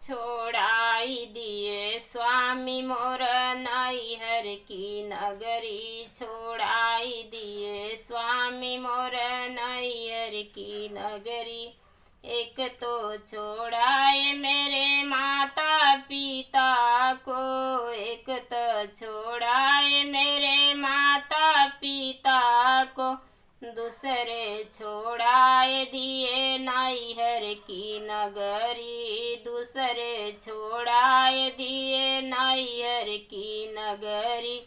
छोड़ाई दिए स्वामी मोर नैहर की नगरी। छोड़ाई दिए स्वामी मोर नैहर की नगरी। एक तो छोड़ाए मेरे माता पिता को, एक तो छोड़ाए मेरे माता पिता को, दूसरे छोड़ाए दिए नैहर की नगरी। दूसरे छोड़ाए दिए नैहर की नगरी।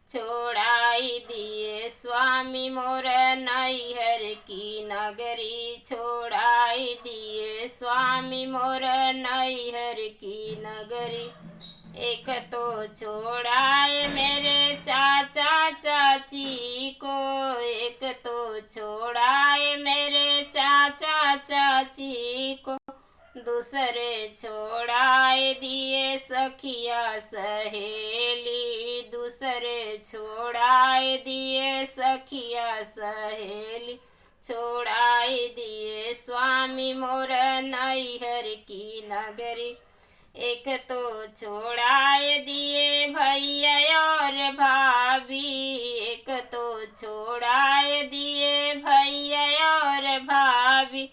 छोड़ाई दिए स्वामी मोर नैहर की नगरी। छोड़ाई दिए स्वामी मोर नैहर की नगरी। एक तो छोड़ाए मेरे चाचा चाची को, एक तो छोड़ाए मेरे चाचा चाची को, दूसरे छोड़ाए दिए सखिया सहेली। दूसरे छोड़ाए दिए सखिया सहेली। छोड़ाए दिए स्वामी मोर नैहर की नगरी। एक तो छोड़ाए दिए भैया और भाभी, एक तो छोड़ाए दिए भैया और भाभी,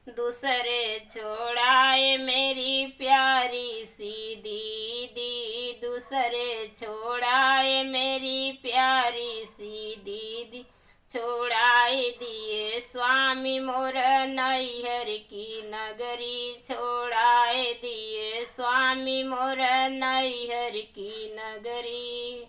दूसरे छोड़ाए मेरी प्यारी सी दीदी। दूसरे छोड़ाए मेरी प्यारी सी दीदी। छोड़ाए दिए स्वामी मोर नैहर की नगरी। छोड़ाए दिए स्वामी मोर नैहर की नगरी।